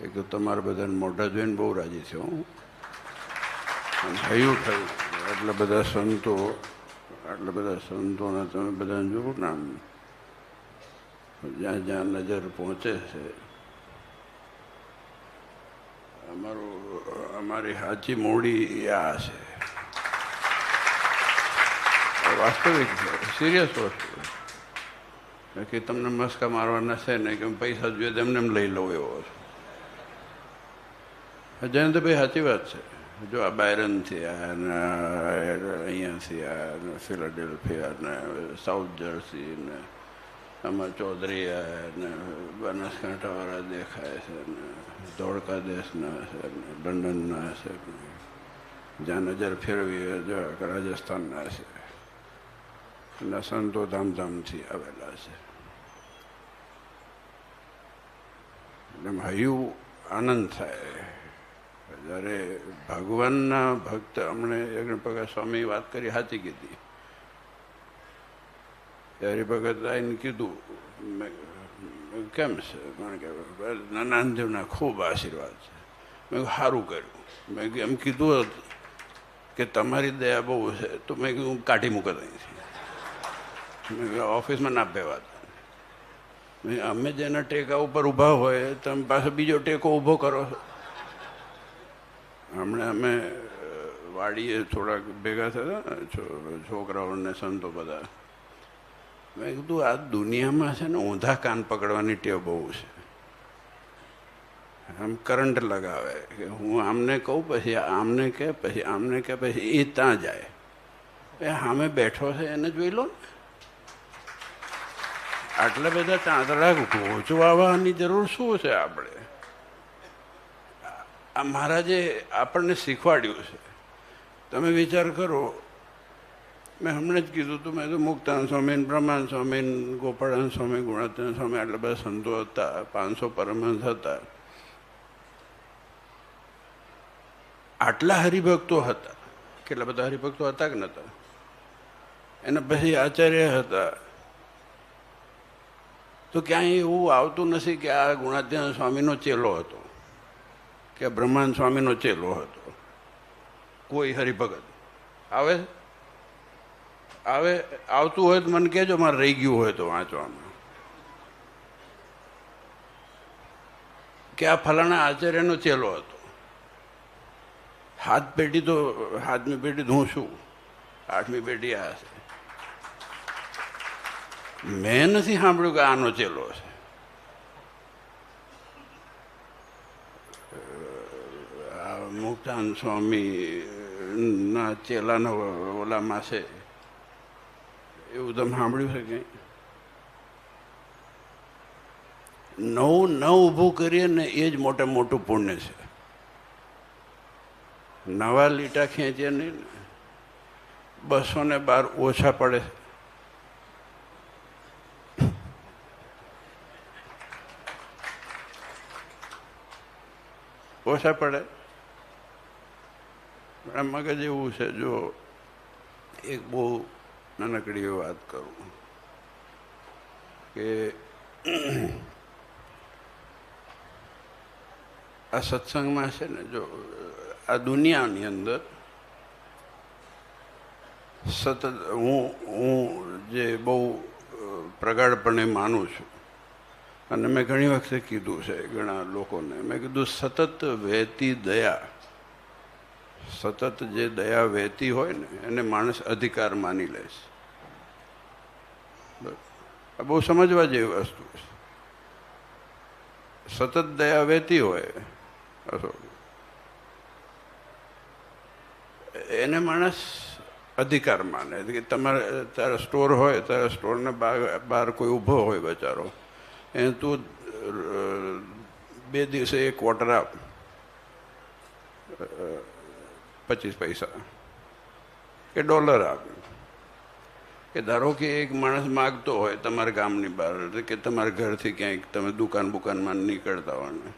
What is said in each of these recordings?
એક તો તમારા બધાને મોઢા જોઈને બહુ રાજી છે હું થયું આટલા બધા સંતોને તમે બધાને જોવું ને આમ જ્યાં જ્યાં નજર પહોંચે છે અમારી સાચી મૂડી આ છે, વાસ્તવિક છે, સિરિયસ વસ્તુ કે તમને મસ્કા મારવાના છે ને કે પૈસા જોઈએ તેમને એમ લઈ લઉં એવો છે. જયંતભાઈ સાચી વાત છે. જો આ બાયરનથી અને અહીંયાથી આ ફિલાડેલ્ફિયા ને સાઉથ જર્સી ને આમાં ચૌધરી ને બનાસકાંઠાવાળા દેખાય છે ને ધોળકા દેશના છે ને લંડનના છે, જ્યાં નજર ફેરવી જો રાજસ્થાનના છે અને સંતો ધામધામથી આવેલા છે. એટલે હયું આનંદ થાય જ્યારે ભગવાનના ભક્ત. હમણે યજ્ઞપ્રકાશ સ્વામી વાત કરી સાચી કીધી. હરિભગત આવીને કીધું કેમ છે, મને કે નાનાદેવના ખૂબ આશીર્વાદ છે. મેં સારું કર્યું. મેં એમ કીધું કે તમારી દયા બહુ છે તો મેં કીધું કાઢી મૂકે અહીંથી ઓફિસમાં ના બેવાતા. અમે જેના ટેકા ઉપર ઊભા હોય તમે પાછો બીજો ટેકો ઊભો કરો છો. હમણાં અમે વાડીએ થોડાક ભેગા થયા છોકરાઓને સંતો બધા. મેં કીધું આ દુનિયામાં છે ને ઊંધા કાન પકડવાની ટેવ બહુ છે. આમ કરંટ લગાવે કે હું આમને કહું પછી આમને કે પછી આમને કે પછી એ ત્યાં જાય. એ સામે બેઠો છે એને જોઈ લો ને. આટલા બધા ચાંદડા ગોચવાવાની જરૂર શું છે? આપણે આ મહારાજે આપણને શીખવાડ્યું છે. તમે વિચાર કરો, મેં હમણાં જ કીધું હતું, મેં તો મુક્તાન સ્વામી, બ્રહ્માન સ્વામી, ગોપાળાન સ્વામી, ગુણાતીન સ્વામી આટલા બધા સંતો હતા, 500 પરમહંસ હતા. આટલા હરિભક્તો હતા. કેટલા બધા હરિભક્તો હતા કે નહોતા? એના પછી આચાર્ય હતા. તો ક્યાંય એવું આવતું નથી કે આ ગુણાતીન સ્વામીનો ચેલો હતો કે બ્રહ્માન સ્વામીનો ચેલો હતો. કોઈ હરિભગત આવે આવતું હોય તો મને કહેજો, મારે રહી ગયું હોય તો વાંચવામાં કે આ ફલાણા આચાર્યનો ચેલો હતો. હાથમી પેઢી તો હું છું, 8મી પેઢી આ છે. મેં નથી સાંભળ્યું કે આનો ચેલો છે. મુક્તાન સ્વામી ના ચેલાના ઓલામાં છે એવું તમે સાંભળ્યું છે કંઈ? નવું ન ઊભું કરીએ ને એ જ મોટું પુણ્ય છે. નવા લીટા ખેંચીએ નહીં ને 212 ઓછા પડે. ઓછા પડે. આ મગજ એવું છે. જો એક બહુ નાનકડી વાત કરું કે આ સત્સંગમાં છે ને, જો આ દુનિયાની અંદર સતત હું જે બહુ પ્રગાઢપણે માનું છું અને મેં ઘણી વખતે કીધું છે ઘણા લોકોને, મેં કીધું સતત વહેતી દયા, સતત જે દયા વહેતી હોય ને એને માણસ અધિકાર માની લે છે. આ બહુ સમજવા જેવી વસ્તુ છે. સતત દયા વહેતી હોય એને માણસ અધિકાર માને કે તારા સ્ટોર હોય, તારા સ્ટોરને બહાર કોઈ ઊભો હોય બચારો, એને તું 2 દિવસે 1 ક્વાર્ટર આપ, 25 પૈસા કે $1 આપ. કે ધારો કે એક માણસ માગતો હોય તમારા ગામની બહાર કે તમારા ઘરથી ક્યાંક તમે દુકાનમાં નીકળતા હોય ને,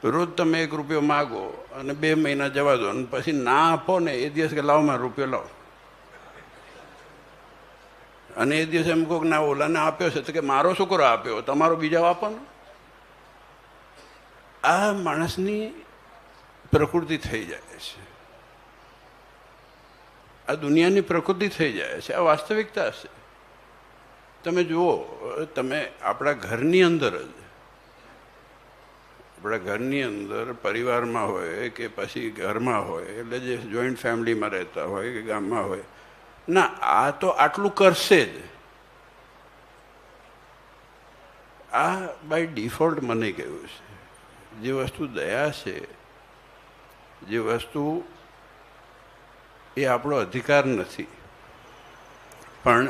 રોજ તમે 1 રૂપિયો માગો અને 2 મહિના જવા દો અને પછી ના આપો ને એ દિવસ કે લાવો મારો રૂપિયો લાવો, અને એ દિવસે એમ કહો કે ના ઓલાને આપ્યો છે તો કે મારો શું કરો આપ્યો, તમારો બીજા આપો ને. આ માણસની પ્રકૃતિ થઈ જાય છે, આ દુનિયાની પ્રકૃતિ થઈ જાય છે, આ વાસ્તવિકતા છે. તમે જુઓ, તમે આપણા ઘરની અંદર જ, આપણા ઘરની અંદર પરિવારમાં હોય કે પછી ઘરમાં હોય, એટલે જે જોઈન્ટ ફેમિલીમાં રહેતા હોય કે ગામમાં હોય, ના આ તો આટલું કરશે જ. આ બાય ડિફોલ્ટ મને કહ્યું છે. જે વસ્તુ દયા છે, જે વસ્તુ એ આપણો અધિકાર નથી, પણ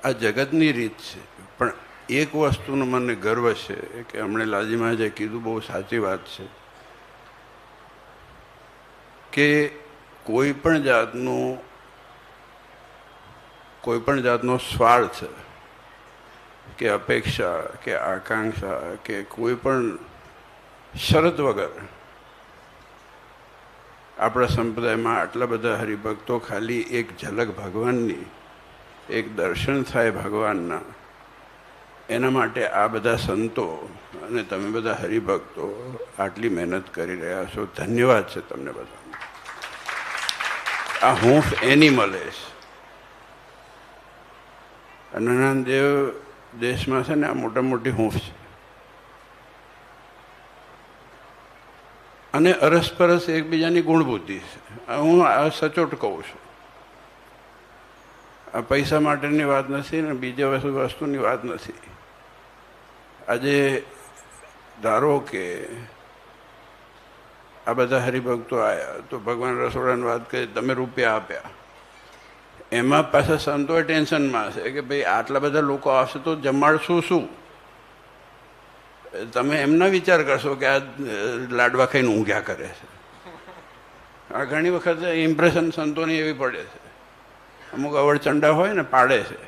આ જગતની રીત છે. પણ એક વસ્તુનો મને ગર્વ છે કે હમણે લાજીમાં જે કીધું બહુ સાચી વાત છે કે કોઈ પણ જાતનો સ્વાર્થ કે અપેક્ષા કે આકાંક્ષા કે કોઈ પણ શરત વગર આપણા સંપ્રદાયમાં આટલા બધા હરિભક્તો ખાલી એક ઝલક ભગવાનની, એક દર્શન થાય ભગવાનના, એના માટે આ બધા સંતો અને તમે બધા હરિભક્તો આટલી મહેનત કરી રહ્યા છો. ધન્યવાદ છે તમને બધાને. આ હૂંફ એની મળે છે. અનંતદેવ દેશમાં છે ને આ મોટા મોટી હૂંફ છે, અને અરસપરસ એકબીજાની ગુણબુદ્ધિ છે. હું આ સચોટ કહું છું. આ પૈસા માટેની વાત નથી ને બીજા વસ્તુની વાત નથી. આજે ધારો કે આ બધા હરિભક્તો આવ્યા તો ભગવાન રસોડાની વાત કરી, તમે રૂપિયા આપ્યા, એમાં પાછા સંતોએ ટેન્શનમાં છે કે ભાઈ આટલા બધા લોકો આવશે તો જમાડશું શું? તમે એમના વિચાર કરશો કે આ લાડવા ખાઈને ઊંઘ્યા કરે છે. આ ઘણી વખત ઇમ્પ્રેશન સંતોની એવી પડે છે. અમુક અવળચંડા હોય ને પાડે છે.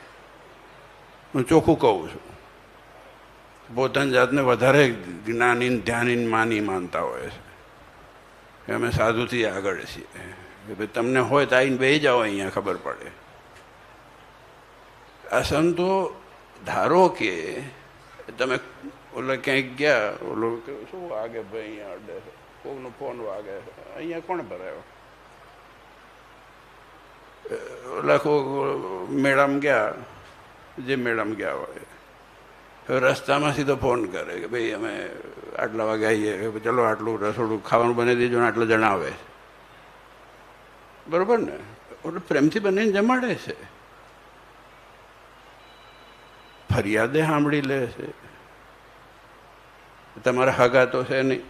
હું ચોખ્ખું કહું છું, પોતાની જાતને વધારે જ્ઞાની ધ્યાની માની માનતા હોય છે કે અમે સાધુથી આગળ છીએ, કે ભાઈ તમને હોય તો આવીને બેસી જાઓ, અહીંયા ખબર પડે. આ સંતો ધારો કે તમે ઓલા ક્યાંક ગયા, ઓલો શું વાગે ભાઈ અહીંયા અડે, કોકનો ફોન વાગે, અહીંયા કોણ ભરાયો? ઓલા મેળામાં ગયા, જે મેળામાં ગયા હોય, રસ્તામાં સીધો ફોન કરે કે ભાઈ અમે આટલા વાગે આવીએ, ચલો આટલું રસોડું ખાવાનું બનાવી દેજો ને આટલા જણા આવે. બરોબર ને? એટલે પ્રેમથી બનાવીને જમાડે છે, ફરિયાદે સાંભળી લે છે. તમારા હગા તો છે નહીં.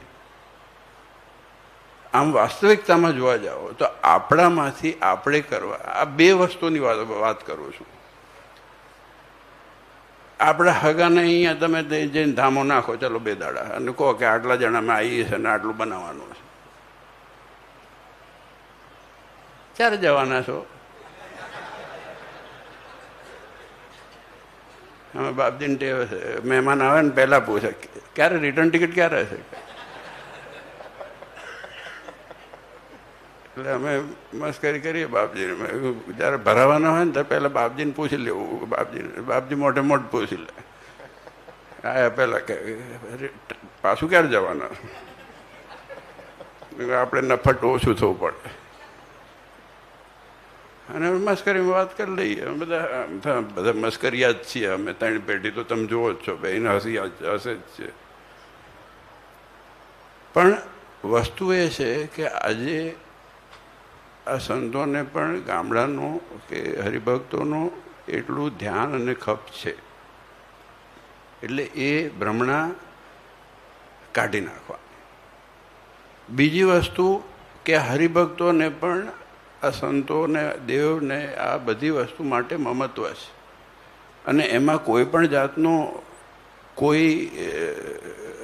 આમ વાસ્તવિકતામાં જોવા જાઓ તો આપણામાંથી આપણે કરવા, આ બે વસ્તુની વાત કરું છું. આપણા હગાને અહીંયા તમે જઈને ધામો નાખો, ચલો 2 દાડા, અને કહો કે આટલા જણામાં આવીએ છે ને આટલું બનાવવાનું છે. ક્યારે જવાના છો? અમે બાપજીને ટેવ છે, મહેમાન આવે ને પહેલાં પૂછે ક્યારે રિટર્ન ટિકિટ ક્યારે છે. એટલે અમે મસ્કરી કરીએ બાપજીને. જ્યારે ભરાવાના હોય ને ત્યારે પહેલાં બાપજીને પૂછી લેવું. બાપજી મોટે મોટ પૂછી લે. આયા પહેલાં કે પાછું ક્યારે જવાના? આપણે નફટ ઓછું થવું પડે. અને મસ્કરીમાં વાત કરી લઈએ. બધા મસ્કરિયા જ છીએ અમે. 3 પેઢી તો તમે જુઓ જ છો, બેન હસી હસે જ છે. પણ વસ્તુ એ છે કે આજે આ સંતોને પણ ગામડાનો કે હરિભક્તોનો એટલું ધ્યાન અને ખપ છે, એટલે એ ભ્રમણા કાઢી નાખવા. બીજી વસ્તુ કે હરિભક્તોને પણ આ સંતોને, દેવને આ બધી વસ્તુ માટે મમત્વ છે, અને એમાં કોઈ પણ જાતનો કોઈ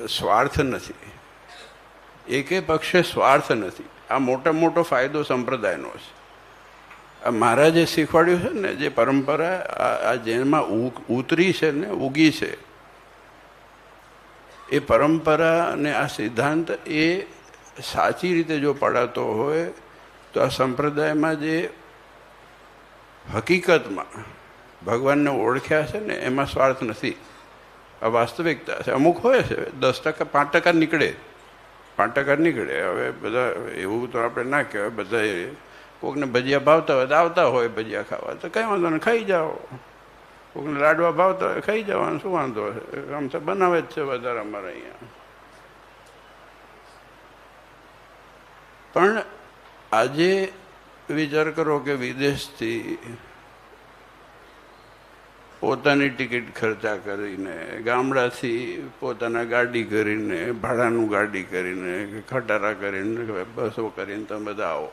સ્વાર્થ નથી. એકે પક્ષે સ્વાર્થ નથી. આ મોટો ફાયદો સંપ્રદાયનો છે. આ મહારાજે શીખવાડ્યું છે ને, જે પરંપરા આ જેમાં ઉતરી છે ને ઉગી છે, એ પરંપરા અને આ સિદ્ધાંત એ સાચી રીતે જો પડાતો હોય તો આ સંપ્રદાયમાં જે હકીકતમાં ભગવાનને ઓળખ્યા છે ને, એમાં સ્વાર્થ નથી. આ વાસ્તવિકતા છે. અમુક હોય છે 10%, 5% નીકળે, 5% નીકળે. હવે બધા એવું તો આપણે ના કહેવાય. બધા કોકને ભજીયા ભાવતા હોય તો આવતા હોય ભજીયા ખાવા, તો કંઈ વાંધો નહીં, ખાઈ જાઓ. કોકને લાડવા ભાવતા હોય ખાઈ જવાનું, શું વાંધો છે? આમ તો બનાવે જ છે વધારે અમારે અહીંયા. પણ આજે વિચાર કરો કે વિદેશથી પોતાની ટિકિટ ખર્ચા કરીને, ગામડાથી પોતાના ગાડી કરીને, ભાડાનું ગાડી કરીને, ખટારા કરીને, બસો કરીને તમે બધા આવો.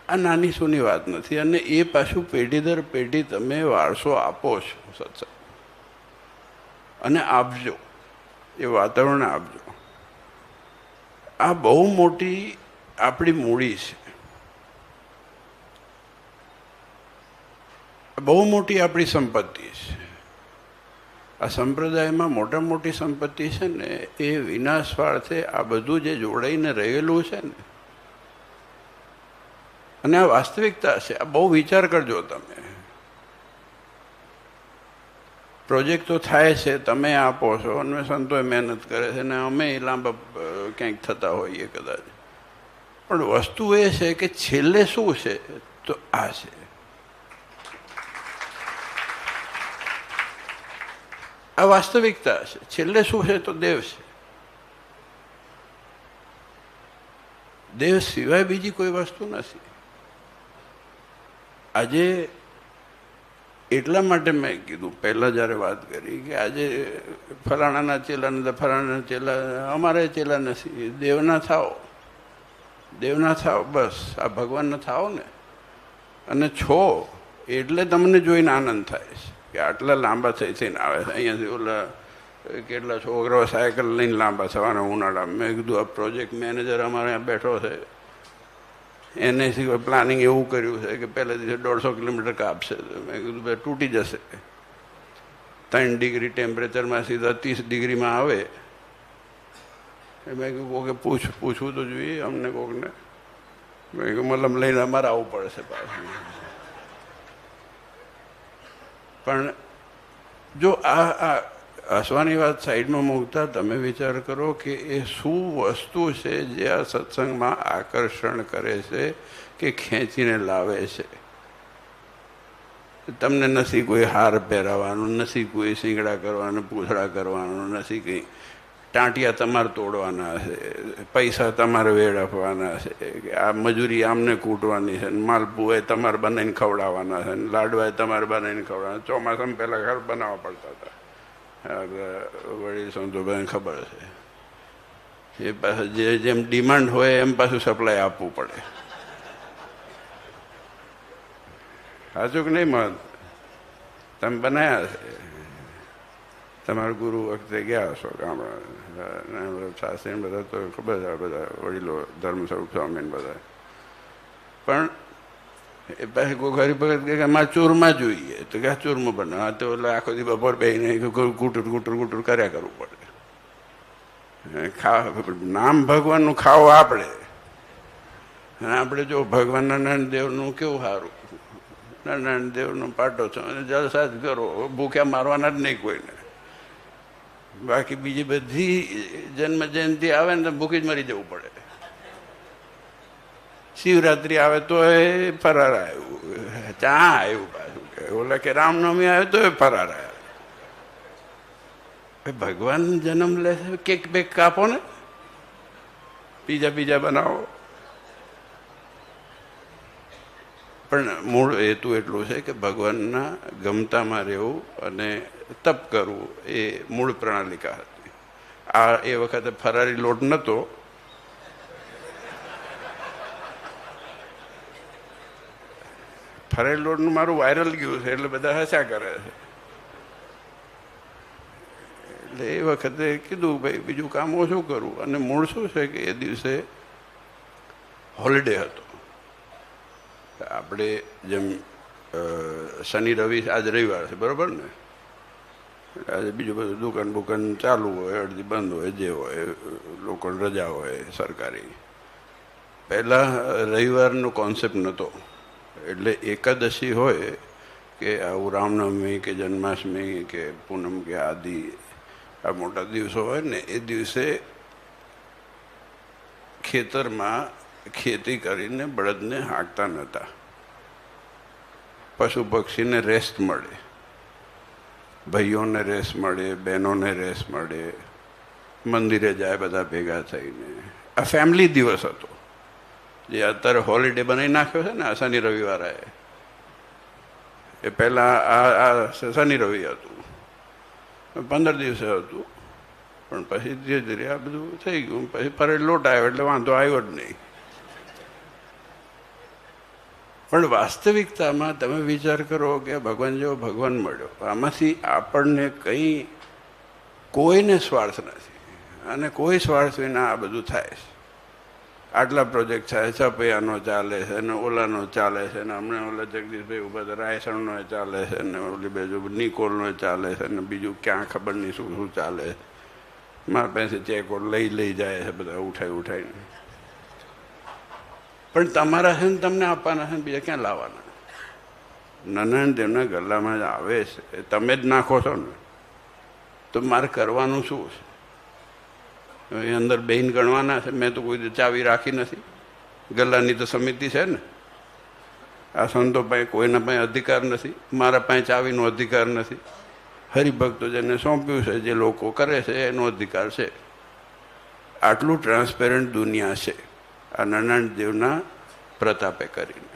આ નાની સૂની વાત નથી. અને એ પાછું પેઢી દર પેઢી તમે વારસો આપો છો સત્સંગ, અને આપજો, એ વાતાવરણ આપજો. આ બહુ મોટી આપણી મૂડી છે, બહુ મોટી આપણી સંપત્તિ છે. આ સંપ્રદાયમાં મોટા મોટી સંપત્તિ છે ને એ વિના સ્વાર્થે આ બધું જે જોડાઈને રહેલું છે ને, અને આ વાસ્તવિકતા છે. આ બહુ વિચાર કરજો તમે. પ્રોજેક્ટ તો થાય છે, તમે આપો છો, અને સંતોએ મહેનત કરે છે, અને અમે લાંબા ક્યાંક થતા હોઈએ કદાચ. પણ વસ્તુ એ છે કે છેલ્લે શું છે? તો આ છે. આ વાસ્તવિકતા છે. છેલ્લે શું છે? તો દેવ છે. દેવ સિવાય બીજી કોઈ વસ્તુ નથી. આજે એટલા માટે મેં કીધું પહેલાં જ્યારે વાત કરી કે આજે ફલાણાના ચેલા નથી, ફલાણાના ચેલા, અમારે ચેલા નથી. દેવના થાઓ, દેવના થાઓ, બસ. આ ભગવાનના થાઓ ને, અને છો એટલે તમને જોઈને આનંદ થાય છે કે આટલા લાંબા થઈને આવે છે. અહીંયાથી ઓલા કેટલા છોકરાઓ સાયકલ લઈને લાંબા થવાના ઉનાળામાં. મેં કીધું આ પ્રોજેક્ટ મેનેજર અમારે અહીંયા બેઠો છે, એને પ્લાનિંગ એવું કર્યું છે કે પહેલા દિવસે 150 કિલોમીટર કાપશે. મેં કીધું ભાઈ તૂટી જશે. 3 ડિગ્રી ટેમ્પરેચરમાં સીધા 30 ડિગ્રીમાં આવે. મેં કીધું કોકે પૂછવું તો જોઈએ અમને કોકને. મેં કીધું મલમ લઈને અમારે આવવું પડશે પાછું. પણ જો આ હસવાની વાત સાઈડમાં મૂકતા તમે વિચાર કરો કે એ શું વસ્તુ છે જે આ સત્સંગમાં આકર્ષણ કરે છે કે ખેંચીને લાવે છે. તમને નથી કોઈ હાર પહેરાવાનું, નથી કોઈ શીંગડા કરવાનું, પૂંછડા કરવાનું નથી, કંઈ ટાંટિયા તમારે તોડવાના છે, પૈસા તમારે વેડફવાના છે, આ મજૂરી આમને કૂટવાની છે, માલપુએ તમારે બનાવીને ખવડાવવાના છે, લાડવાએ તમારે બનાવીને ખવડાવવાના. ચોમાસામાં પહેલાં ઘર બનાવવા પડતા હતા. વડીલ સંતો બધાને ખબર છે. એ પાછું જેમ ડિમાન્ડ હોય એમ પાછું સપ્લાય આપવું પડે. સાચું કે નહીં? મત તમે બનાવ્યા છે. તમારા ગુરુ વખતે ગયા હશો ગામડા, શાસ્ત્રી બધા તો ખબર છે, બધા વડીલો, ધર્મ સ્વરૂપ સ્વામી બધા. પણ એ પાસે કોઈ હરિભગત કે અમારે ચૂરમાં જોઈએ, તો કે ચૂરમાં બનાવે. તો એટલે આખો દી બપોર બેસીને કુટર કુટર કુટર કર્યા કરવું પડે. નામ ભગવાનનું ખાવું આપણે, અને આપણે જો ભગવાન નારાયણ દેવનું કેવું સારું, નારાયણ દેવનો પાટો છો અને જલસા જ કરો, ભૂખ્યા મારવાના જ નહીં કોઈને. બાકી બીજી બધી જન્મ જયંતિ આવે ને તો ભૂખી જ મરી જવું પડે. શિવરાત્રિ આવે તો એ ફરાર આવ્યું, ચા આવ્યું પાછું કે ઓલા કે રામનવમી આવે તો એ ફરાર આવ્યું. ભગવાન જન્મ લે છે, કેક બેક કાપો ને, બીજા બનાવો. પણ મૂળ હેતુ એટલું છે કે ભગવાનના ગમતામાં રહેવું અને તપ કરવું, એ મૂળ પ્રણાલિકા હતી. આ એ વખતે ફરારી લોટ નહોતો. ફરારી લોટનું મારું વાયરલ ગયું છે એટલે બધા હસ્યા કરે છે. એટલે એ વખતે કીધું ભાઈ બીજું કામ ઓછું કરવું. અને મૂળ શું છે કે એ દિવસે હોલિડે હતો. આપણે જેમ શનિ રવિ, આજ રવિવાર છે બરાબર ને, આજે બીજું બધું દુકાન બુકાન ચાલુ હોય, અડધી બંધ હોય, જે હોય, લોકોને રજા હોય સરકારી. પહેલાં રવિવારનો કોન્સેપ્ટ નહોતો. એટલે એકાદશી હોય કે આવું રામનવમી કે જન્માષ્ટમી કે પૂનમ કે આદિ આ મોટા દિવસો હોય ને એ દિવસે ખેતરમાં ખેતી કરીને બળદને હાંકતા નહોતા. પશુ પક્ષીને રેસ્ટ મળે, ભાઈઓને રેસ્ટ મળે, બહેનોને રેસ્ટ મળે, મંદિરે જાય બધા ભેગા થઈને. આ ફેમિલી દિવસ હતો જે અત્યારે હોલિડે બનાવી નાખ્યો છે ને. આ શનિ રવિવારે એ પહેલાં આ શનિ રવિ હતું, 15 દિવસે હતું, પણ પછી ધીરે ધીરે આ બધું થઈ ગયું. પછી ફરે લોટ આવ્યો એટલે વાંધો આવ્યો જ નહીં. પણ વાસ્તવિકતામાં તમે વિચાર કરો કે ભગવાન જેવો ભગવાન મળ્યો, આમાંથી આપણને કંઈ કોઈને સ્વાર્થ નથી અને કોઈ સ્વાર્થ વિના આ બધું થાય છે. આટલા પ્રોજેક્ટ થાય, ચપૈયાનો ચાલે છે ને ઓલાનો ચાલે છે ને હમણાં ઓલા જગદીશભાઈ ઉભા રાયસણનો ચાલે છે ને ઓલી બાજુ નિકોલનો ચાલે છે ને બીજું ક્યાં ખબર નહીં શું શું ચાલે છે. મારા પાસે ચેકો લઈ જાય છે બધા ઉઠાઈને. પણ તમારા છે ને તમને આપવાના છે ને બીજા ક્યાં લાવવાના? નાના તેમના ગલ્લામાં જ આવે છે, તમે જ નાખો છો ને, તો મારે કરવાનું શું છે? એ અંદર બેન ગણવાના છે. મેં તો કોઈ ચાવી રાખી નથી. ગલ્લાની તો સમિતિ છે ને. આ સંતો પાસે કોઈના પાસે અધિકાર નથી, મારા પાસે ચાવીનો અધિકાર નથી. હરિભક્તો જેને સોંપ્યું છે, જે લોકો કરે છે એનો અધિકાર છે. આટલું ટ્રાન્સપેરન્ટ દુનિયા છે આ નારાયણ દેવના પ્રતાપે કરીને.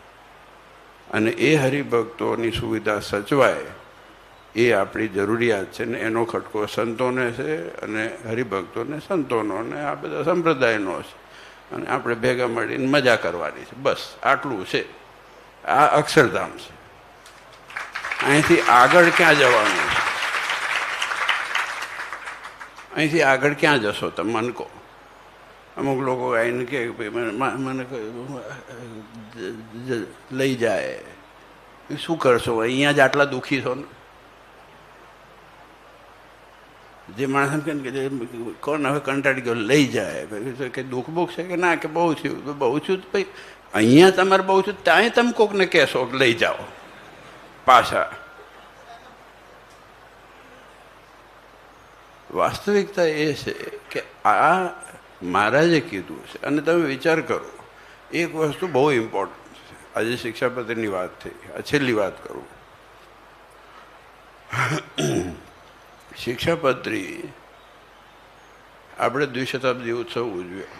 અને એ હરિભક્તોની સુવિધા સચવાય એ આપણી જરૂરિયાત છે ને એનો ખટકો સંતોને છે અને હરિભક્તોને સંતોનો અને આ બધા સંપ્રદાયનો છે. અને આપણે ભેગા મળીને મજા કરવાની છે, બસ આટલું છે. આ અક્ષરધામ છે. અહીંથી આગળ ક્યાં જવાનું છે? અહીંથી આગળ ક્યાં જશો તમે મને કહો? અમુક લોકો આવીને કે મને લઈ જાય, શું કરશો? અહીંયા જ આટલા દુઃખી છો ને. જે માણસ કે કોણ હવે કંટાળી ગયો લઈ જાય, કે દુઃખ બુખ છે કે ના, કે બહુ થયું બહુ થયું. ભાઈ અહીંયા તમારે બહુ થયું, ત્યાં તમે કોકને કહેશો કે લઈ જાઓ પાછા. વાસ્તવિકતા એ છે કે આ મહારાજે કીધું છે. અને તમે વિચાર કરો, એક વસ્તુ બહુ ઇમ્પોર્ટન્ટ છે. આજે શિક્ષાપત્રીની વાત થઈ, આ છેલ્લી વાત કરું. શિક્ષાપત્રી આપણે દ્વિશતાબ્દી ઉત્સવ ઉજવ્યો.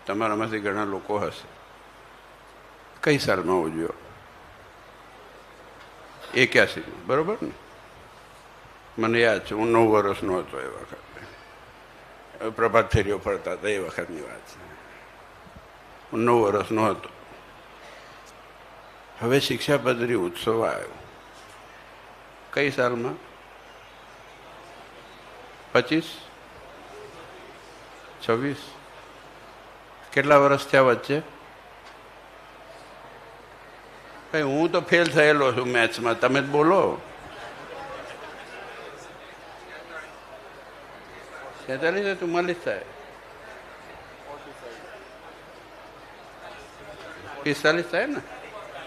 તમારામાંથી ઘણા લોકો હશે. કઈ સાલમાં ઉજવ્યો? 81, બરોબર ને? મને યાદ છે, હું 9 વર્ષનો હતો એ વખતે. પ્રભાત ફેરીઓ ફરતા હતા એ વખતની વાત છે. હું 9 વર્ષનો હતો. હવે શિક્ષાપત્રી ઉત્સવ આવ્યો કઈ સાલમાં? 25, 26? કેટલા વર્ષ થયા વચ્ચે? ભાઈ હું તો ફેલ થયેલો છું મેથ્સમાં, તમે જ બોલો. 46 44 થાય, 45 થાય ને?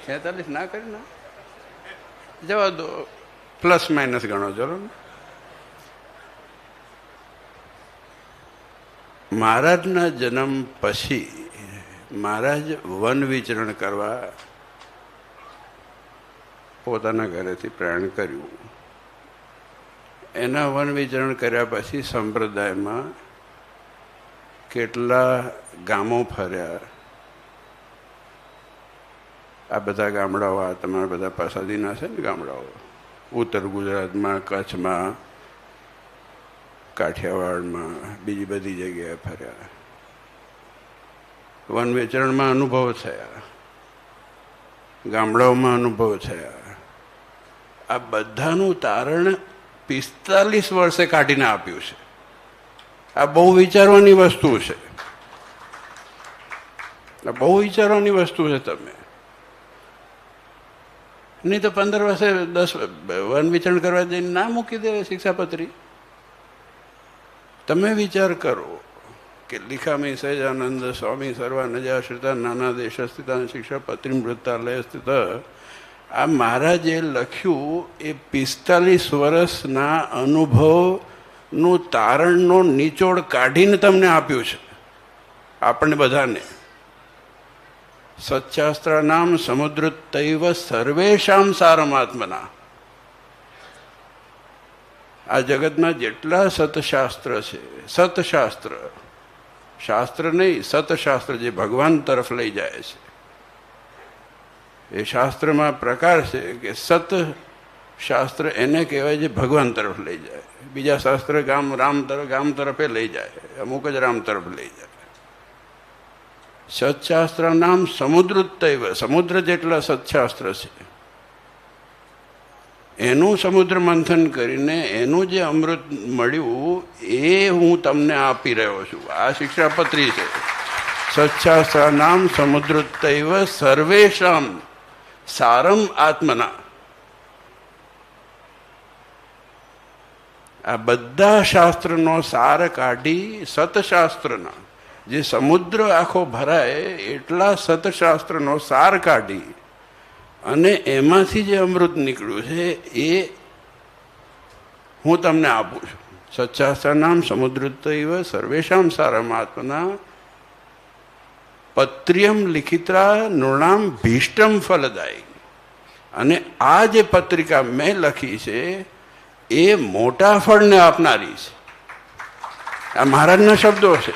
46 ના કરી ના જવા દો, પ્લસ માઇનસ ગણો ચલો ને. મહારાજના જન્મ પછી મહારાજ વન વિચરણ કરવા પોતાના ઘરેથી પ્રયાણ કર્યું. એના વન વિચરણ કર્યા પછી સંપ્રદાયમાં કેટલા ગામો ફર્યા. આ બધા ગામડાઓ, આ તમારા બધા પસાદીના છે ને ગામડાઓ, ઉત્તર ગુજરાતમાં, કચ્છમાં, કાઠિયાવાડમાં, બીજી બધી જગ્યાએ ફર્યા. વન વિચરણમાં અનુભવ થયા, ગામડાઓમાં અનુભવ થયા. આ બધાનું તારણ 45 વર્ષે કાઢીને આપ્યું છે. આ બહુ વિચારવાની વસ્તુ છે. આ બહુ વિચારવાની વસ્તુ છે. તમે નહીં તો 15 વર્ષે 10 વન વિચરણ કરવા જઈને ના મૂકી દે શિક્ષાપત્રી. તમે વિચાર કરો કે લીખામી સહજાનંદ સ્વામી સર્વાનજા શ્રિતા નાના દેશ સ્થિતા શિક્ષાપત્રી વૃત્તાલય સ્થિત. આ મહારાજે લખ્યું એ 45 વર્ષના અનુભવનું તારણનો નિચોડ કાઢીને તમને આપ્યું છે, આપણને બધાને. સત્શાસ્ત્રાનામ સમુદ્રતૈવ સર્વેશામ સારમાત્મના. આ જગતના જેટલા સતશાસ્ત્ર છે, સતશાસ્ત્ર, શાસ્ત્ર નહીં, સતશાસ્ત્ર જે ભગવાન તરફ લઈ જાય છે, એ શાસ્ત્રમાં પ્રકાર છે કે સત શાસ્ત્ર એને કહેવાય જે ભગવાન તરફ લઈ જાય. બીજા શાસ્ત્ર ગામ તરફે લઈ જાય, અમુક જ રામ તરફ લઈ જાય. સત્શાસ્ત્ર નામ સમુદ્રતૈવ, સમુદ્ર જેટલા સત્શાસ્ત્ર છે એનું સમુદ્ર મંથન કરીને એનું જે અમૃત મળ્યું એ હું તમને આપી રહ્યો છું. આ શિક્ષાપત્રી છે. સત્શાસ્ત્ર નામ સમુદ્રતૈવ સર્વેશામ સારમ આત્મના. આ બધા શાસ્ત્રનો સાર કાઢી સતશાસ્ત્રના, જે સમુદ્ર આખો ભરાય એટલા સતશાસ્ત્રનો સાર કાઢી અને એમાંથી જે અમૃત નીકળ્યું છે એ હું તમને આપું છું. સત્શાસ્ત્ર નામ સમુદ્રતૈવ સર્વેશામ સારમાત્મના પત્ર્યમ લિખિત્રા નૃણામ ભીષ્ટમ ફલદાયી. અને આ જે પત્રિકા મેં લખી છે એ મોટા ફળને આપનારી છે. આ મહારાજના શબ્દો છે.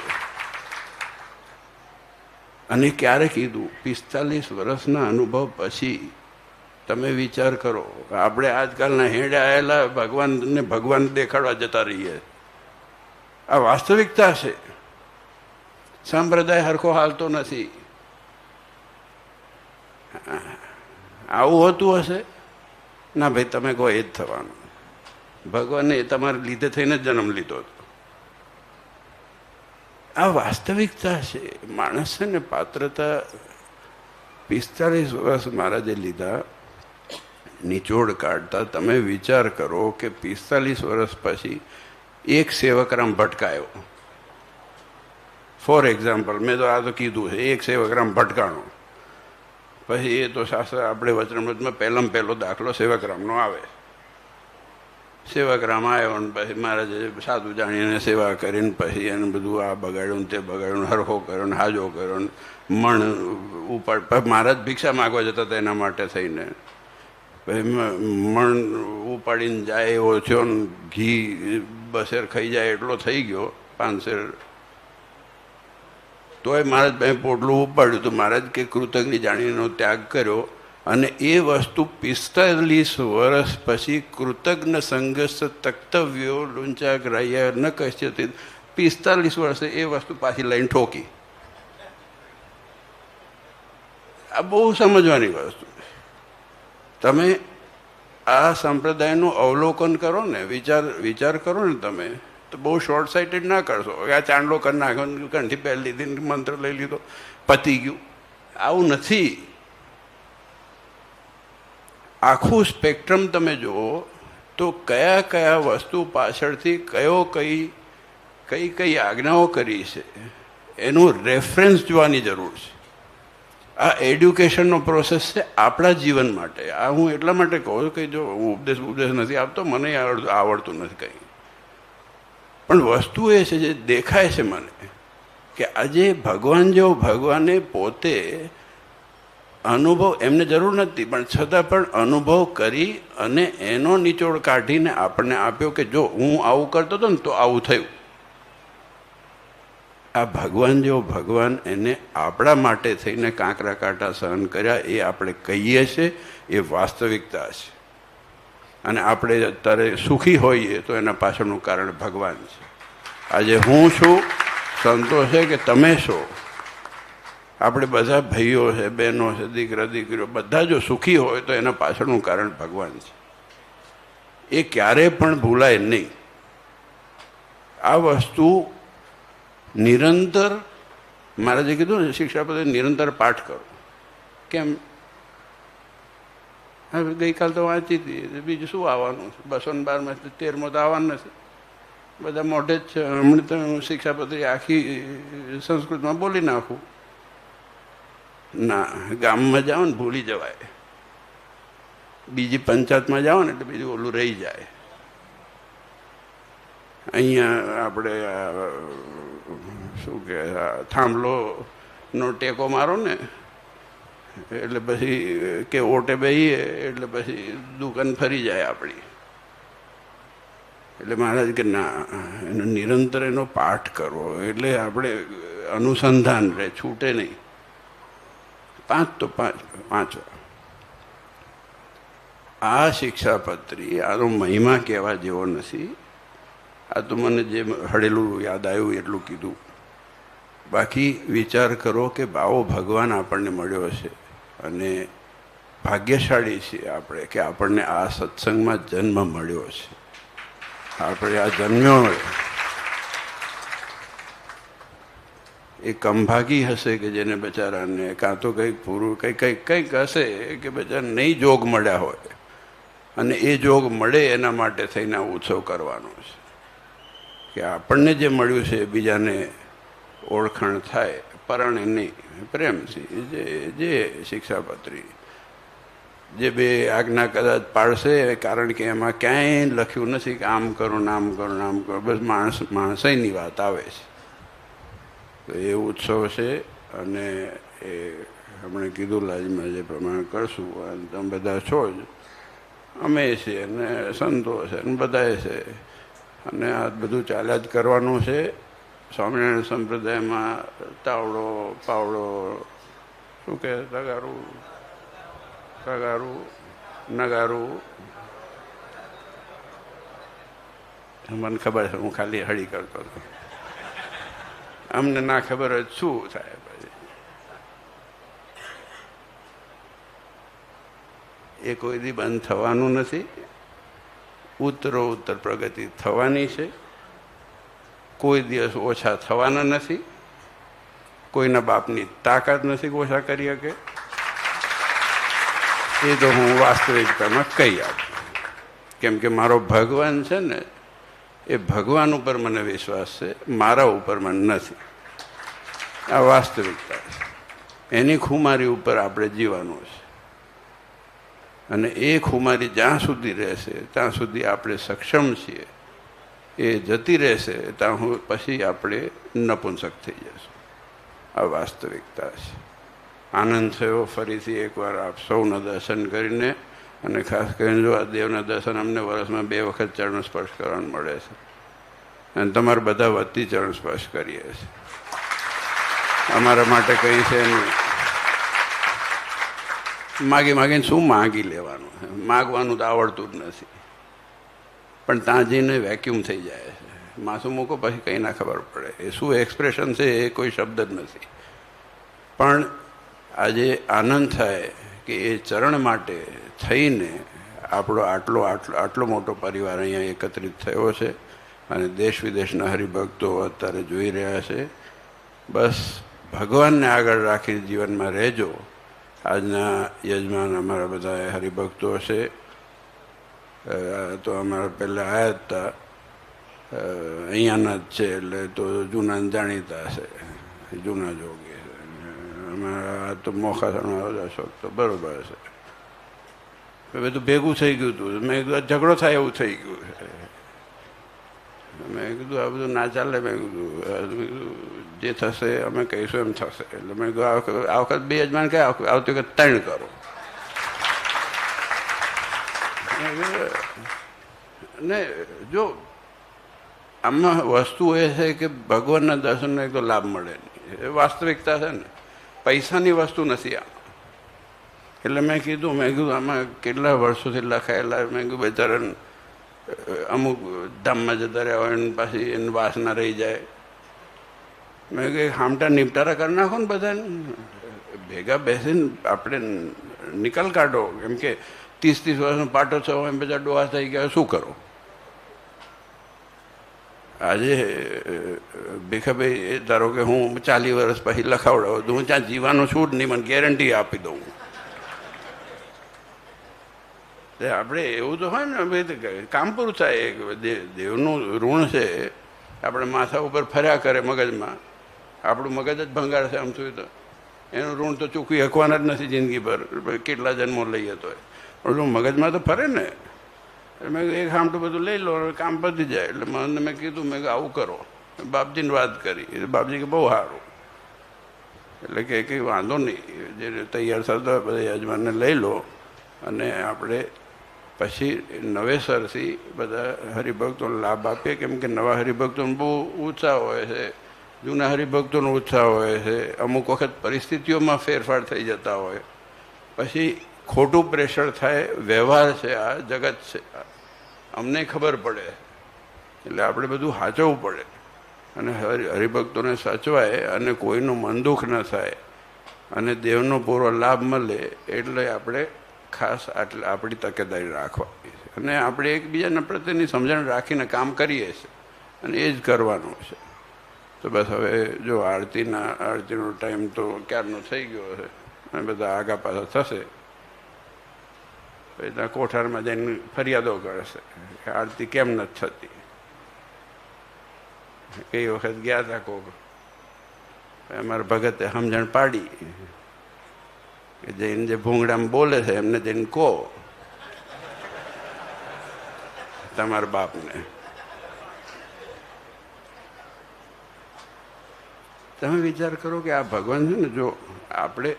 અને ક્યારે કીધું? 45 વર્ષના અનુભવ પછી. તમે વિચાર કરો, આપણે આજકાલના હેડે આવેલા ભગવાનને ભગવાન દેખાડવા જતા રહીએ. આ વાસ્તવિકતા છે. સંપ્રદાય હરખો હાલતો નથી. આવું હોતું હશે? ના ભાઈ, તમે કહો એ જ થવાનું. ભગવાને તમારે લીધે થઈને જ જન્મ લીધો હતો. આ વાસ્તવિકતા છે. માણસ છે ને, પાત્રતા 45 વર્ષ મહારાજે લીધા નિચોડ કાઢતા. તમે વિચાર કરો કે 45 વર્ષ પછી એક સેવકરામ ભટકાયો. ફોર એક્ઝામ્પલ, મેં તો આ તો કીધું છે, એક સેવકરામ ભટકાણો. પછી એ તો શાસ્ત્ર આપણે વચનામૃતમાં પહેલો દાખલો સેવકરામનો આવે. સેવકરામ આવ્યો ને પછી મહારાજે સાધુ જાણીને સેવા કરીને પછી એને બધું આ બગાડ્યું ને તે બગાડ્યું, હરખો કર્યો ને હાજો કર્યો ને મણ ઉપાડ. મહારાજ ભિક્ષા માગવા જતા હતા એના માટે થઈને. પછી મણ ઉપાડીને જાય એવો થયો ને ઘી બસેર ખાઈ જાય એટલો થઈ ગયો, 5 શેર. તોય મહારાજ પોટલું ઉપાડ્યું તો મહારાજ કે કૃતજ્ઞ જાણીનો ત્યાગ કર્યો. અને એ વસ્તુ 45 વર્ષ પછી કૃતજ્ઞ સંઘર્ષ તક્તવ્યો લુંચા ગ્રાહ્ય ન કશ્યતિ. 45 વર્ષે એ વસ્તુ પાછી લઈને ઠોકી. આ બહુ સમજવાની વસ્તુ. તમે આ સંપ્રદાયનું અવલોકન કરો ને, વિચાર કરો ને તમે, તો બહુ શોર્ટ સાઇટેડ ના કરશો. આ ચાંદલો કરી નાખ્યો, કંઠી પહેરી લીધી, મંત્ર લઈ લીધો, પતી ગયું. આવું નથી. આખું સ્પેક્ટ્રમ તમે જુઓ તો કયા કયા વસ્તુ પાછળથી કઈ આજ્ઞાઓ કરી છે એનું રેફરન્સ જોવાની જરૂર છે. આ એડ્યુકેશનનો પ્રોસેસ છે આપણા જીવન માટે. આ હું એટલા માટે કહું છું કે જો હું ઉપદેશ નથી આપતો, મને આવડતું નથી કંઈ. પણ વસ્તુ એ છે જે દેખાય છે મને કે આજે ભગવાન જેવો ભગવાને પોતે અનુભવ, એમને જરૂર નથી પણ છતાં પણ અનુભવ કરી અને એનો નિચોડ કાઢીને આપણને આપ્યો કે જો હું આવું કરતો હતો ને તો આવું થયું. આ ભગવાન જેવો ભગવાન એને આપણા માટે થઈને કાંકરા કાંટા સહન કર્યા. એ આપણે કહીએ છીએ, એ વાસ્તવિકતા છે. અને આપણે અત્યારે સુખી હોઈએ તો એના પાછળનું કારણ ભગવાન છે. આજે હું છું, સંતોષ છે કે તમે છો, આપણે બધા ભાઈઓ છે, બહેનો છે, દીકરા દીકરીઓ બધા જો સુખી હોય તો એના પાછળનું કારણ ભગવાન છે. એ ક્યારેય પણ ભૂલાય નહીં. આ વસ્તુ નિરંતર, મહારાજે કીધું ને શિક્ષાપત્રી નિરંતર પાઠ કરો. કેમ? હવે ગઈકાલ તો વાંચી હતી, બીજું શું આવવાનું છે? 212 13 તો આવવાનું નથી. બધા મોઢે જ છે. હમણાં તો હું શિક્ષાપત્રી આખી સંસ્કૃતમાં બોલી નાખું. ના, ગામમાં જાઓ ને ભૂલી જવાય. બીજી પંચાયતમાં જાઓ ને એટલે બીજું ઓલું રહી જાય. અહીંયા આપણે શું કહે થાંભલોનો ટેકો મારો ને એટલે પછી કે ઓટે બેહીએ એટલે પછી દુકાન ફરી જાય આપણી. એટલે મહારાજ કે ના, એનો નિરંતર એનો પાઠ કરવો એટલે આપણે અનુસંધાન રહે, છૂટે નહીં. 5 તો 5. આ શિક્ષાપત્રી આનો મહિમા કહેવા જેવો નથી. આ તો મને જે હળેલું યાદ આવ્યું એટલું કીધું. બાકી વિચાર કરો કે આવો ભગવાન આપણને મળ્યો છે અને ભાગ્યશાળી છીએ આપણે કે આપણને આ સત્સંગમાં જન્મ મળ્યો છે. આપણે આ જન્મ્યો એ કંભાગી હશે કે જેને બચારાને કાં તો કંઈક પૂરું કંઈક હશે કે બચારા નહીં જોગ મળ્યા હોય અને એ જોગ મળે એના માટે થઈને આ ઉત્સવ કરવાનો છે કે આપણને જે મળ્યું છે બીજાને ઓળખાણ થાય, પરાણે નહીં, પ્રેમથી. જે શિક્ષાપત્રી જે 2 આજ્ઞા કદાચ પાડશે, કારણ કે એમાં ક્યાંય લખ્યું નથી કે આમ કરો નામ કરો નામ કરો, બસ માણસાઈની વાત આવે છે. તો એ ઉત્સવ છે અને એ હમણાં કીધું લાજમાં જે પ્રમાણે કરશું. અને તમે બધા છો જ, અમે છીએ ને સંતો છે ને બધાએ છે અને આ બધું ચાલ્યા જ કરવાનું છે. સ્વામિનારાયણ સંપ્રદાયમાં તાવડો પાવડો શું કહે, તગારું નગારું, મને ખબર છે, હું ખાલી હળી કરતો હતો. અમને ના ખબર હોય શું થાય. પછી એ કોઈ દી બંધ થવાનું નથી. ઉત્તરોત્તર પ્રગતિ થવાની છે. કોઈ દિવસ ઓછા થવાના નથી. કોઈના બાપની તાકાત નથી ઓછા કરી શકે. એ તો હું વાસ્તવિકતામાં કહી આપું. કેમ કે મારો ભગવાન છે ને, એ ભગવાન ઉપર મને વિશ્વાસ છે, મારા ઉપર મને નથી. આ વાસ્તવિકતા છે. એની ખુમારી ઉપર આપણે જીવવાનું છે અને એ ખુમારી જ્યાં સુધી રહેશે ત્યાં સુધી આપણે સક્ષમ છીએ. એ જતી રહેશે ત્યાં પછી આપણે નપુંસક થઈ જશું. આ વાસ્તવિકતા છે. આનંદ થયો ફરીથી એકવાર આપ સૌના દર્શન કરીને, અને ખાસ કરીને જો આ દેવના દર્શન અમને વર્ષમાં 2 વખત ચરણ સ્પર્શ કરવાનું મળે છે અને તમારે બધા વતી ચરણ સ્પર્શ કરીએ છીએ. અમારા માટે કંઈ છે નહીં. માગીને શું માગી લેવાનું? માગવાનું તો આવડતું જ નથી. પણ ત્યાં જઈને વેક્યુમ થઈ જાય છે. માથું મૂકો પછી કંઈ ના ખબર પડે એ શું એક્સપ્રેશન છે, એ કોઈ શબ્દ જ નથી. પણ આજે આનંદ થાય કે એ ચરણ માટે થઈને આપણો આટલો મોટો પરિવાર અહીંયા એકત્રિત થયો છે અને દેશ વિદેશના હરિભક્તો અત્યારે જોઈ રહ્યા છે. બસ ભગવાનને આગળ રાખીને જીવનમાં રહેજો. આજના યજમાન અમારા બધા હરિભક્તો છે. તો અમારા પહેલાં આવ્યા હતા, અહીંયાના જ છે, એટલે તો જૂના જાણીતા છે, જૂના જોગી. અમારા તો મોખાસણા અશોક તો બરાબર છે. બધું ભેગું થઈ ગયું હતું. મેં કીધું ઝઘડો થાય એવું થઈ ગયું છે. મેં કીધું આ બધું ના ચાલે. મેં કીધું જે થશે અમે કહીશું એમ થશે. એટલે મેં કીધું આ વખત 2 યજમાન કહે, આવતી વખત 3 કરો. ને જો આમાં વસ્તુ એ છે કે ભગવાનના દર્શનનો એક તો લાભ મળે નહીં. એ વાસ્તવિકતા છે ને, પૈસાની વસ્તુ નથી આમાં. એટલે મેં કીધું આમાં કેટલા વર્ષોથી લખાયેલા. મેં કીધું બેચારા અમુક ધામમાં જતા રહ્યા હોય ને પાછી એની વાસના રહી જાય. મેં કહ્યું હામટા નિપટારા કરી નાખો ને બધાને, ભેગા બેસીને આપણે નિકાલ કાઢો. કેમ કે 30 વર્ષનો પાટો છો એમ બધા ડોહા થઈ ગયા, શું કરો? આજે ભીખાભાઈ ધારો કે હું 40 વર્ષ પછી લખાવડાવું તો હું ત્યાં જીવાનો છું જ નહીં, મને ગેરંટી આપી દઉં. આપણે એવું તો હોય ને, કામ પૂરું થાય. દેવનું ઋણ છે, આપણે માથા ઉપર ફર્યા કરે મગજમાં, આપણું મગજ જ ભંગાર છે. આમ થયું તો એનું ઋણ તો ચૂકવી શકવાના જ નથી જિંદગીભર, કેટલા જન્મો લઈએ તો. ઓલું મગજમાં તો ફરે ને. મેં એક હામટું બધું લઈ લો, કામ પતી જાય. એટલે મને મેં કીધું, મેં આવું કરો. બાપજીને વાત કરી. બાપજી કે બહુ સારું. એટલે કે કંઈ વાંધો નહીં, જે તૈયાર થતો હોય બધા યજમાનને લઈ લો અને આપણે પછી નવેસરથી બધા હરિભક્તોને લાભ આપીએ. કેમ કે નવા હરિભક્તોનો બહુ ઉત્સાહ હોય છે, જૂના હરિભક્તોનો ઉત્સાહ હોય છે. અમુક વખત પરિસ્થિતિઓમાં ફેરફાર થઈ જતા હોય, પછી ખોટું પ્રેશર થાય. વ્યવહાર છે, આ જગત છે, અમને ખબર પડે. એટલે આપણે બધું સાચવવું પડે અને હરિભક્તોને સાચવાય અને કોઈનું મન દુઃખ ન થાય અને દેવનો પૂરો લાભ મળે. એટલે આપણે ખાસ આપણી તકેદારી રાખવાની છે અને આપણે એકબીજાના પ્રત્યેની સમજણ રાખીને કામ કરીએ છીએ અને એ જ કરવાનું છે. તો બસ હવે જો આરતીનો ટાઈમ તો ક્યારનો થઈ ગયો છે અને બધા આગા પાછા થશે. પછી કોઠારમાં જઈને ફરિયાદો કરશે કે આરતી કેમ નથી થતી. કઈ વખત ગયા હતા કોક, અમારા ભગતે સમજણ પાડી કે જઈને જે ભૂંગળામાં બોલે છે એમને જઈને કહો તમારા બાપને. તમે વિચાર કરો કે આ ભગવાન છે ને, જો આપણે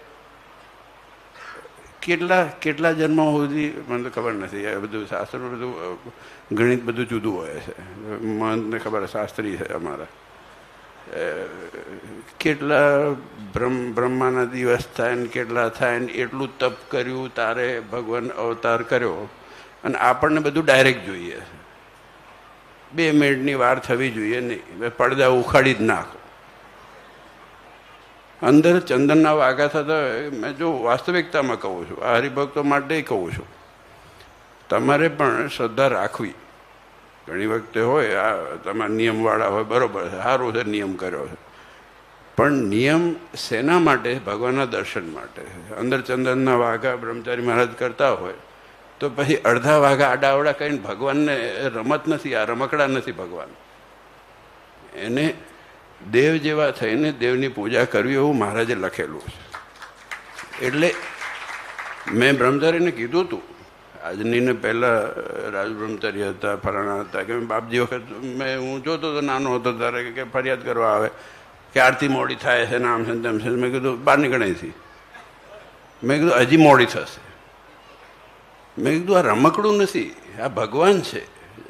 કેટલા જન્મો સુધી મને તો ખબર નથી. એ બધું શાસ્ત્રનું બધું ગણિત બધું જુદું હોય છે. મને ખબર શાસ્ત્રી છે અમારા. કેટલા બ્રહ્માના દિવસ થાય ને કેટલા થાય ને એટલું તપ કર્યું તારે ભગવાન અવતાર કર્યો. અને આપણને બધું ડાયરેક્ટ જોઈએ. 2 મિનિટની વાર થવી જોઈએ નહીં. પડદા ઉખાડી જ નાખો. અંદર ચંદનના વાઘા થતા હોય. મેં જો વાસ્તવિકતામાં કહું છું, આ હરિભક્તો માટે કહું છું, તમારે પણ શ્રદ્ધા રાખવી. ઘણી વખતે હોય આ તમારા નિયમવાળા હોય, બરાબર છે, સારું છે, નિયમ કર્યો છે, પણ નિયમ શેના માટે? ભગવાનના દર્શન માટે. અંદર ચંદનના વાઘા બ્રહ્મચારી મહારાજ કરતા હોય તો પછી અડધા વાઘા આડાવડા કહીને ભગવાનને રમત નથી, આ રમકડા નથી. ભગવાન એને દેવ જેવા થઈને દેવની પૂજા કરવી એવું મહારાજે લખેલું છે. એટલે મેં બ્રહ્મચારીને કીધું હતું, આજનીને પહેલાં રાજ બ્રહ્મચારી હતા, ફલાણા હતા, કે બાપજી વખત હું જોતો હતો નાનો હતો ત્યારે કે ફરિયાદ કરવા આવે કે આરતી મોડી થાય છે ને આમ છે ને તેમ છે. મેં કીધું બહાર નીકળાયથી. મેં કીધું હજી મોડી થશે. મેં કીધું આ રમકડું નથી, આ ભગવાન છે.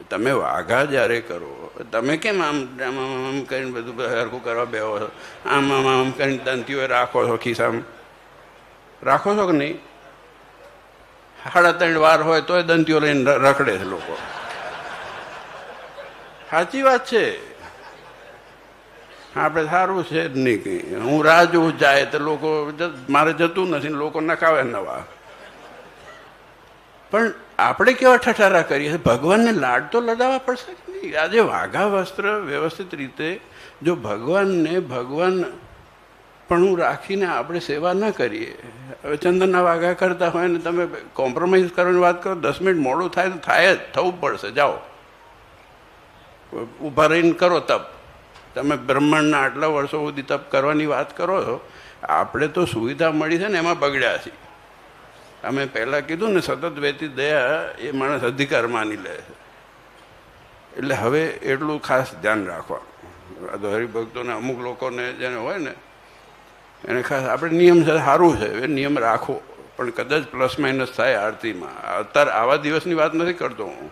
તમે વાઘા જ્યારે કરો, તમે કેમ આમ આમ કરીને બધું હરખું કરવા બેહો છો? આમ કરીને દંતીઓ રાખો છો, ખિસ્સામાં રાખો છો કે નહીં? 3.5 વાર હોય તોય દંતીઓ લઈને રખડે છે લોકો. સાચી વાત છે. આપણે સારું છે જ નહીં કંઈ. હું રાહ જોઉં જાય તો લોકો, મારે જતું નથી, લોકો નખાવે નવા. પણ આપણે કેવા ઠઠારા કરીએ? ભગવાનને લાડ તો લડાવવા પડશે કે નહીં? આજે વાઘા વસ્ત્ર વ્યવસ્થિત રીતે જો ભગવાનને ભગવાન પણ હું રાખીને આપણે સેવા ન કરીએ. હવે ચંદનના વાઘા કરતા હોય ને તમે કોમ્પ્રોમાઇઝ કરવાની વાત કરો, 10 મિનિટ મોડું થાય તો થાય જ, થવું પડશે. જાઓ ઊભા રહીને કરો તપ. તમે બ્રહ્માંડના આટલા વર્ષો સુધી તપ કરવાની વાત કરો છો. આપણે તો સુવિધા મળી છે ને એમાં બગડ્યા છીએ. અમે પહેલાં કીધું ને, સતત વહેતી દયા એ માણસ અધિકાર માની લે છે. એટલે હવે એટલું ખાસ ધ્યાન રાખવાનું. આ તો હરિભક્તોને અમુક લોકોને જેને હોય ને એને ખાસ આપણે નિયમ છે, સારું છે, એ નિયમ રાખો. પણ કદાચ પ્લસ માઇનસ થાય આરતીમાં. અત્યારે આવા દિવસની વાત નથી કરતો હું,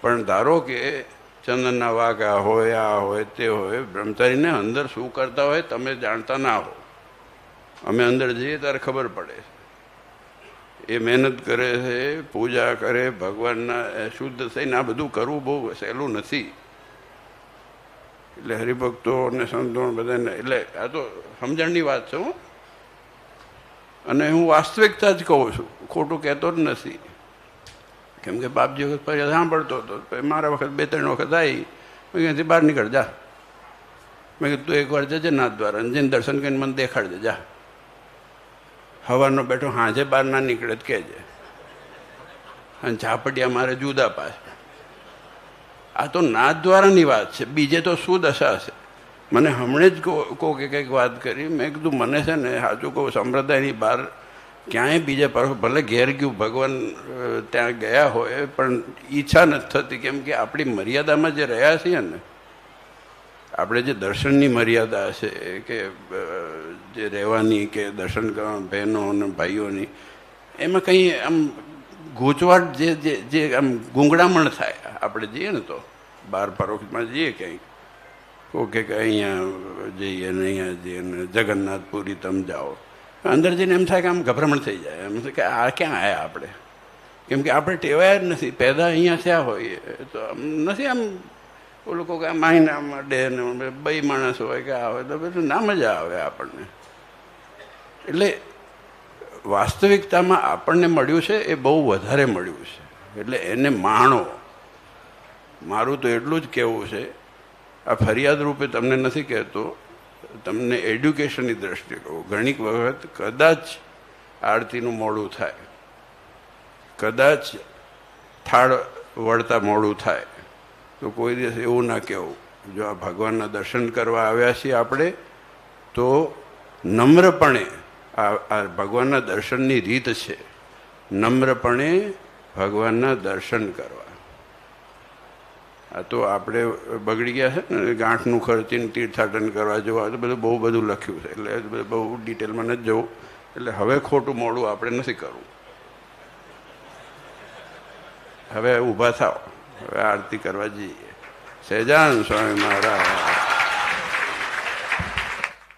પણ ધારો કે ચંદનના વાઘા હોય, આ હોય, તે હોય, બ્રહ્મચારીને અંદર શું કરતા હોય તમે જાણતા ના હો. અમે અંદર જઈએ ત્યારે ખબર પડે. એ મહેનત કરે છે, પૂજા કરે, ભગવાનના શુદ્ધ થઈને આ બધું કરવું બહુ સહેલું નથી. એટલે હરિભક્તો અને સંતો બધાને, એટલે આ તો સમજણની વાત છે હું, અને હું વાસ્તવિકતા જ કહું છું, ખોટું કહેતો જ નથી. કેમ કે બાપજી વખત ફરિયાદ સાંભળતો હતો, મારા વખત 2-3 વખત આવી. મેં ત્યાંથી બહાર નીકળ જા. મેં કીધું તું એકવાર જજે નાથ દ્વારા, જઈને દર્શન કરીને મને દેખાડજે જા. હવાનો બેઠો હાજે બહાર ના નીકળે જ કહેજે. અને ઝાપડિયા મારે જુદા પાસે. આ તો નાથ દ્વારાની વાત છે, બીજે તો શું દશા છે? મને હમણાં જ કહો કે કંઈક વાત કરી. મેં કીધું મને છે ને સાચું કહું, સંપ્રદાયની બહાર ક્યાંય બીજા પર ભલે ઘેર ગયું ભગવાન ત્યાં ગયા હોય પણ ઈચ્છા નથી થતી, કેમ કે આપણી મર્યાદામાં જે રહ્યા છીએ ને, આપણે જે દર્શનની મર્યાદા છે કે જે રહેવાની કે દર્શન કરવા બહેનો અને ભાઈઓની, એમાં કંઈ આમ ગૂંચવાટ જે આમ ગૂંગળામણ થાય. આપણે જઈએ ને તો બહાર પરોક્ષમાં જઈએ ક્યાંય, ઓકે કે અહીંયા જઈએ ને અહીંયા જઈએ ને જગન્નાથપુરી તમે જાઓ, અંદર જઈને એમ થાય કે આમ ગભરામણ થઈ જાય, એમ કે આ ક્યાં આવ્યા આપણે, કેમ કે આપણે ટેવાયા જ નથી, પેદા અહીંયા થયા હોઈએ તો આમ નથી. આમ ઓલું કહું કે આ મહિનામાં ડે ને બે માણસ હોય કે આવે તો બધું ના મજા આવે આપણને. એટલે વાસ્તવિકતામાં આપણને મળ્યું છે એ બહુ વધારે મળ્યું છે, એટલે એને માણો. મારું તો એટલું જ કહેવું છે, આ ફરિયાદ રૂપે તમને નથી કહેતો, તમને એડ્યુકેશનની દ્રષ્ટિએ કહું. ઘણીક વખત કદાચ આરતીનું મોડું થાય, કદાચ થાળ વળતા મોડું થાય, તો કોઈ દિવસ એવું ના કહેવું. જો આ ભગવાનના દર્શન કરવા આવ્યા છીએ આપણે, તો નમ્રપણે આ ભગવાનના દર્શનની રીત છે, નમ્રપણે ભગવાનના દર્શન કરવા. આ તો આપણે બગડી ગયા છે ને, ગાંઠનું ખર્ચીને તીર્થાટન કરવા જવા, તો બધું બહુ બધું લખ્યું છે, એટલે બહુ ડિટેલમાં નથી જવું. એટલે હવે ખોટું મોડું આપણે નથી કરવું. હવે ઊભા થાવ, હવે આરતી કરવા જઈએ. સહેજાન સ્વામી મહારાજ.